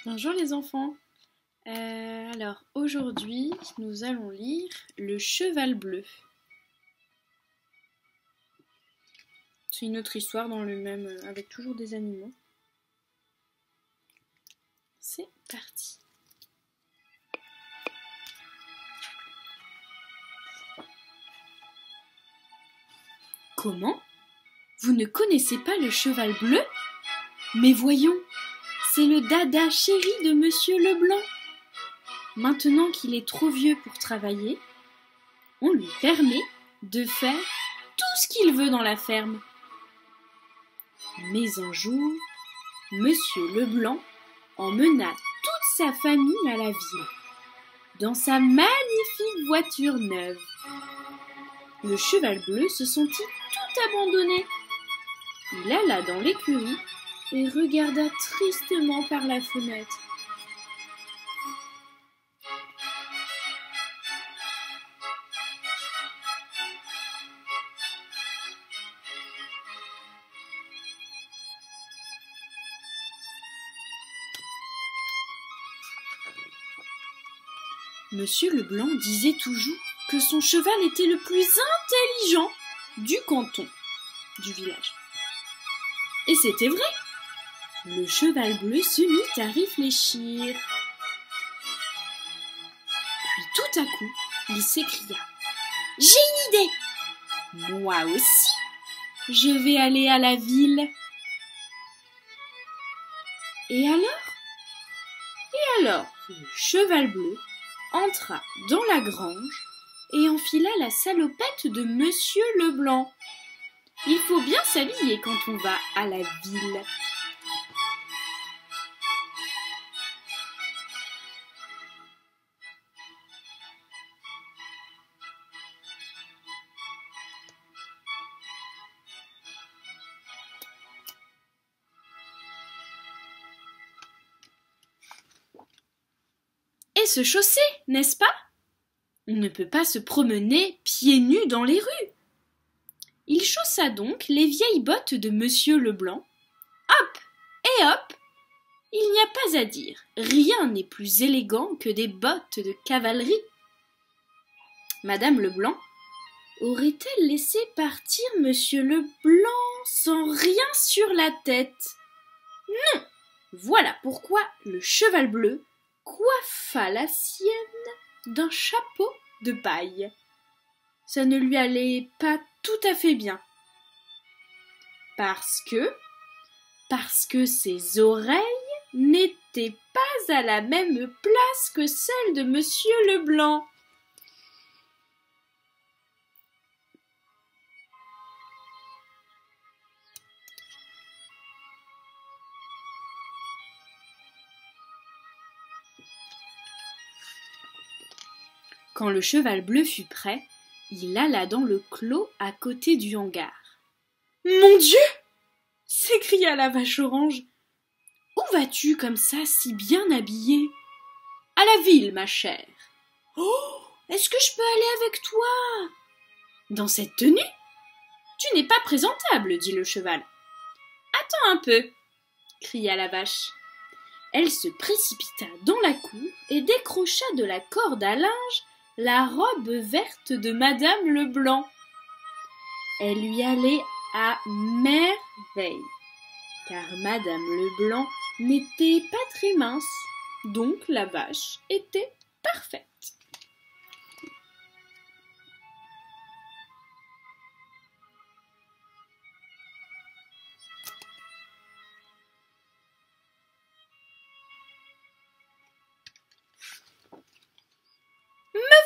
Bonjour les enfants. Alors aujourd'hui, nous allons lire Le Cheval Bleu. C'est une autre histoire dans le même, avec toujours des animaux. C'est parti. Comment? Vous ne connaissez pas le cheval bleu? Mais voyons, c'est le dada chéri de Monsieur Leblanc. Maintenant qu'il est trop vieux pour travailler, on lui permet de faire tout ce qu'il veut dans la ferme. Mais un jour, Monsieur Leblanc emmena toute sa famille à la ville, dans sa magnifique voiture neuve. Le cheval bleu se sentit tout abandonné. Il alla dans l'écurie et regarda tristement par la fenêtre. Monsieur Leblanc disait toujours que son cheval était le plus intelligent du canton, du village. Et c'était vrai. Le cheval bleu se mit à réfléchir. Puis tout à coup, il s'écria: « J'ai une idée! Moi aussi, je vais aller à la ville. » Et alors, le cheval bleu entra dans la grange et enfila la salopette de Monsieur Leblanc. Il faut bien s'habiller quand on va à la ville. Et se chausser, n'est-ce pas? On ne peut pas se promener pieds nus dans les rues. Il chaussa donc les vieilles bottes de Monsieur Leblanc. Hop et hop! Il n'y a pas à dire, rien n'est plus élégant que des bottes de cavalerie. Madame Leblanc aurait-elle laissé partir Monsieur Leblanc sans rien sur la tête? Non! Voilà pourquoi le cheval bleu coiffa la sienne d'un chapeau de paille. Ça ne lui allait pas tout à fait bien. Parce que ses oreilles n'étaient pas à la même place que celles de Monsieur Leblanc. Quand le cheval bleu fut prêt, il alla dans le clos à côté du hangar. « Mon Dieu !» s'écria la vache orange. « Où vas-tu comme ça, si bien habillée ?»« À la ville, ma chère. »« Oh, est-ce que je peux aller avec toi ?»« Dans cette tenue ? Tu n'es pas présentable, dit le cheval. »« Attends un peu, cria la vache. Elle se précipita dans la cour et décrocha de la corde à linge la robe verte de Madame Leblanc. Elle lui allait à merveille, car Madame Leblanc n'était pas très mince, donc la vache était parfaite.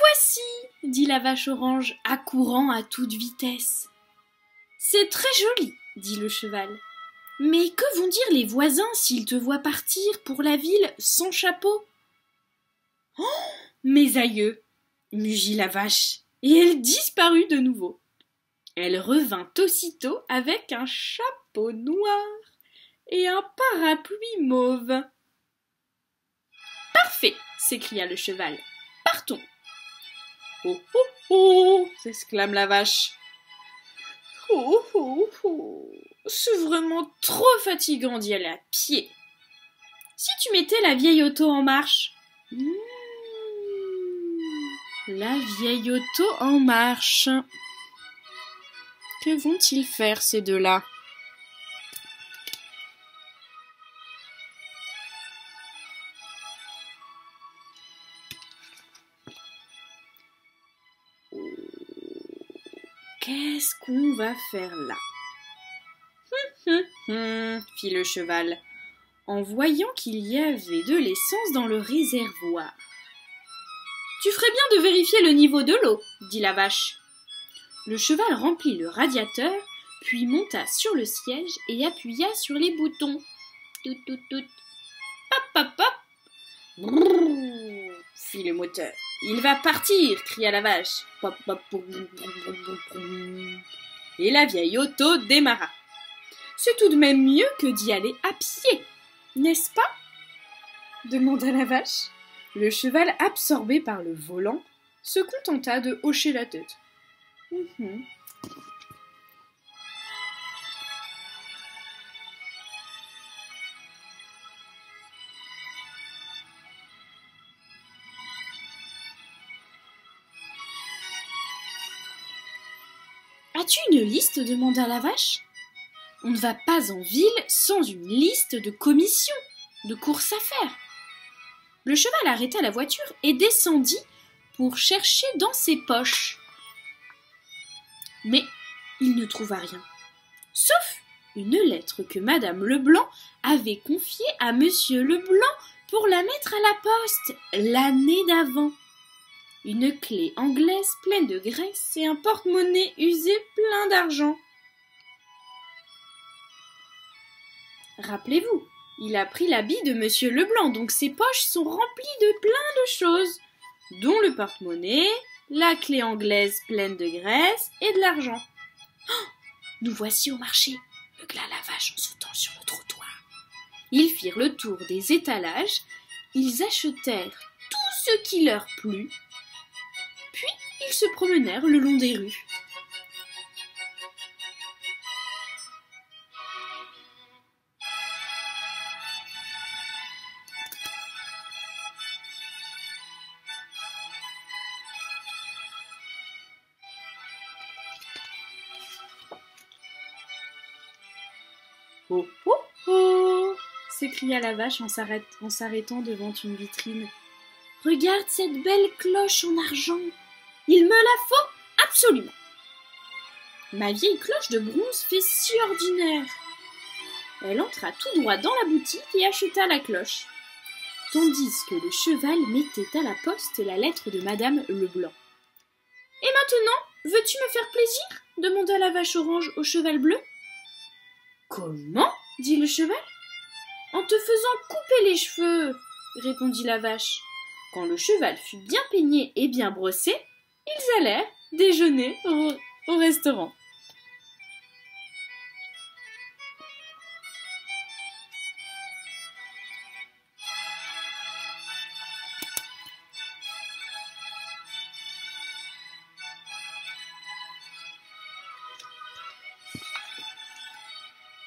Voici, dit la vache orange, accourant à toute vitesse. C'est très joli, dit le cheval. Mais que vont dire les voisins s'ils te voient partir pour la ville sans chapeau? Oh, mes aïeux, mugit la vache, et elle disparut de nouveau. Elle revint aussitôt avec un chapeau noir et un parapluie mauve. Parfait, s'écria le cheval. Partons. Oh oh oh, s'exclame la vache. Oh oh oh, c'est vraiment trop fatigant d'y aller à pied. si tu mettais la vieille auto en marche? La vieille auto en marche. Que vont-ils faire ces deux-là? Qu'est-ce qu'on va faire là? Fit le cheval, en voyant qu'il y avait de l'essence dans le réservoir. Tu ferais bien de vérifier le niveau de l'eau, dit la vache. Le cheval remplit le radiateur, puis monta sur le siège et appuya sur les boutons. Tout, tout, tout. Pop, pop, pop. Brrr, fit le moteur. Il va partir, cria la vache. Pop, pop, pop, pop, pop, pop. Et la vieille auto démarra. C'est tout de même mieux que d'y aller à pied, n'est-ce pas? Demanda la vache. Le cheval, absorbé par le volant, se contenta de hocher la tête. As-tu une liste? Demanda la vache. On ne va pas en ville sans une liste de commissions, de courses à faire. Le cheval arrêta la voiture et descendit pour chercher dans ses poches. Mais il ne trouva rien, sauf une lettre que Madame Leblanc avait confiée à Monsieur Leblanc pour la mettre à la poste l'année d'avant. Une clé anglaise pleine de graisse et un porte-monnaie usé plein d'argent. Rappelez-vous, il a pris l'habit de Monsieur Leblanc, donc ses poches sont remplies de plein de choses, dont le porte-monnaie, la clé anglaise pleine de graisse et de l'argent. Oh, nous voici au marché, beugla la vache en sautant sur le trottoir. Ils firent le tour des étalages, ils achetèrent tout ce qui leur plut, puis ils se promenèrent le long des rues. Oh, oh, oh, s'écria la vache en s'arrêtant devant une vitrine. Regarde cette belle cloche en argent. Il me la faut absolument. Ma vieille cloche de bronze fait si ordinaire. Elle entra tout droit dans la boutique et acheta la cloche, tandis que le cheval mettait à la poste la lettre de Madame Leblanc. Et maintenant, veux-tu me faire plaisir? Demanda la vache orange au cheval bleu. Comment? Dit le cheval. En te faisant couper les cheveux, répondit la vache. Quand le cheval fut bien peigné et bien brossé, ils allèrent déjeuner au restaurant.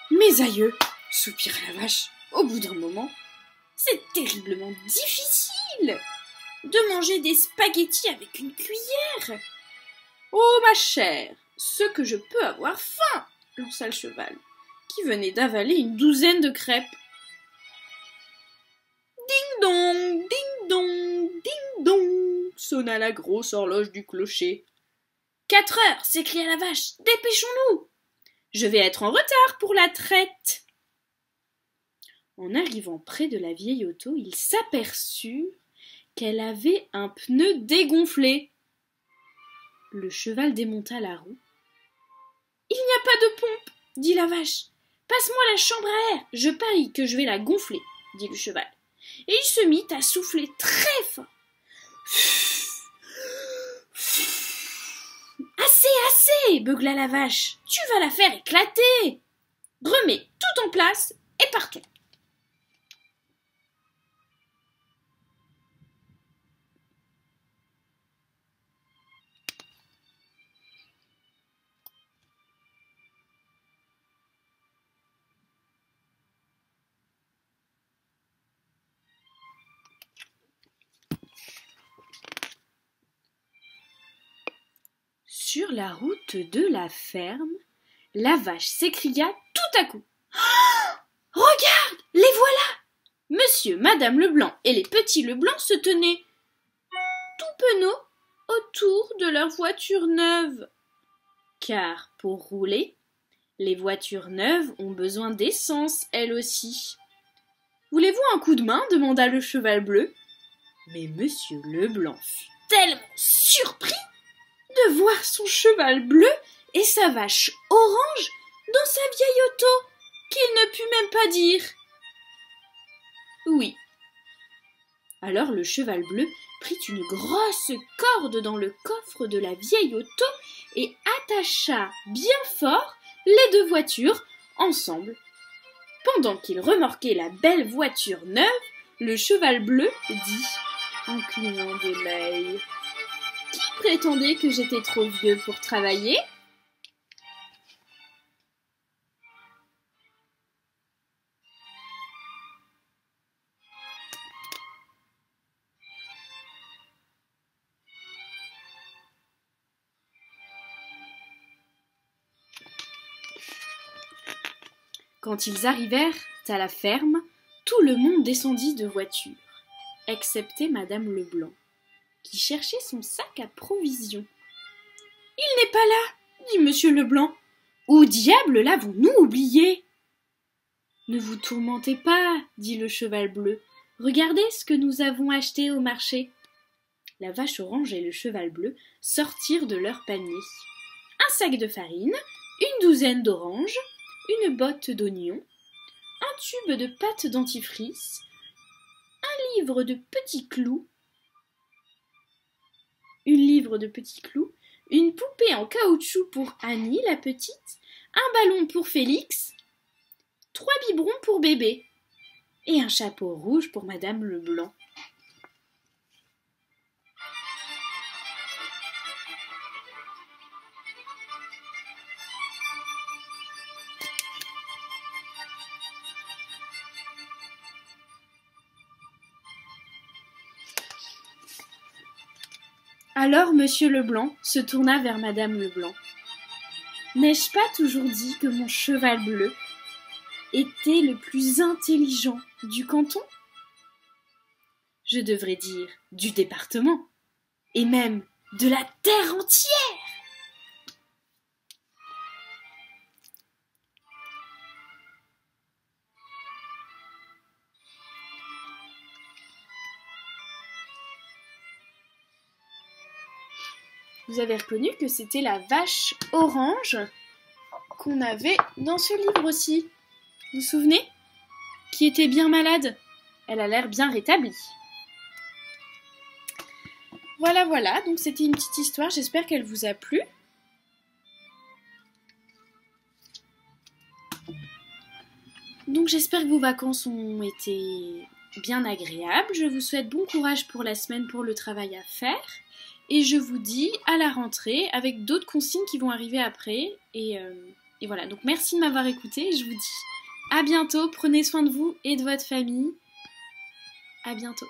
Mes aïeux, soupira la vache, au bout d'un moment, c'est terriblement difficile de manger des spaghettis avec une cuillère. Oh, ma chère, ce que je peux avoir faim, lança le cheval, qui venait d'avaler une douzaine de crêpes. Ding dong, ding dong, ding dong, sonna la grosse horloge du clocher. 4 heures, s'écria la vache, dépêchons-nous. Je vais être en retard pour la traite. En arrivant près de la vieille auto, ils s'aperçurent qu'elle avait un pneu dégonflé. Le cheval démonta la roue. « Il n'y a pas de pompe, dit la vache. Passe-moi la chambre à air, je parie que je vais la gonfler, dit le cheval. Et il se mit à souffler très fort. Assez, assez, beugla la vache. Tu vas la faire éclater. Remets tout en place et partons. Sur la route de la ferme, la vache s'écria tout à coup. « Regarde, les voilà !» Monsieur, Madame Leblanc et les petits Leblanc se tenaient tout penauds autour de leur voiture neuve. Car pour rouler, les voitures neuves ont besoin d'essence, elles aussi. « Voulez-vous un coup de main ?» demanda le cheval bleu. Mais Monsieur Leblanc fut tellement surpris de voir son cheval bleu et sa vache orange dans sa vieille auto qu'il ne put même pas dire « oui ». Alors le cheval bleu prit une grosse corde dans le coffre de la vieille auto et attacha bien fort les deux voitures ensemble. Pendant qu'il remorquait la belle voiture neuve, le cheval bleu dit, en clignant de l'œil: « Qui prétendait que j'étais trop vieux pour travailler ? » Quand ils arrivèrent à la ferme, tout le monde descendit de voiture, excepté Madame Leblanc, qui cherchait son sac à provisions. « Il n'est pas là, » dit Monsieur Leblanc. « Où diable l'avons-nous oublié ?»« Ne vous tourmentez pas, » dit le cheval bleu. « Regardez ce que nous avons acheté au marché. » La vache orange et le cheval bleu sortirent de leur panier. Un sac de farine, une douzaine d'oranges, une botte d'oignons, un tube de pâte dentifrice, un livre de petits clous, une poupée en caoutchouc pour Annie la petite, un ballon pour Félix, 3 biberons pour bébé et un chapeau rouge pour Madame Leblanc. Alors Monsieur Leblanc se tourna vers Madame Leblanc. « N'ai-je pas toujours dit que mon cheval bleu était le plus intelligent du canton ? Je devrais dire du département, et même de la terre entière !» Vous avez reconnu que c'était la vache orange qu'on avait dans ce livre aussi. Vous vous souvenez ? Qui était bien malade. Elle a l'air bien rétablie. Voilà, donc c'était une petite histoire, j'espère qu'elle vous a plu. Donc j'espère que vos vacances ont été bien agréables. Je vous souhaite bon courage pour la semaine, pour le travail à faire. Et je vous dis à la rentrée avec d'autres consignes qui vont arriver après. Et voilà, donc merci de m'avoir écouté. Je vous dis à bientôt. Prenez soin de vous et de votre famille. À bientôt.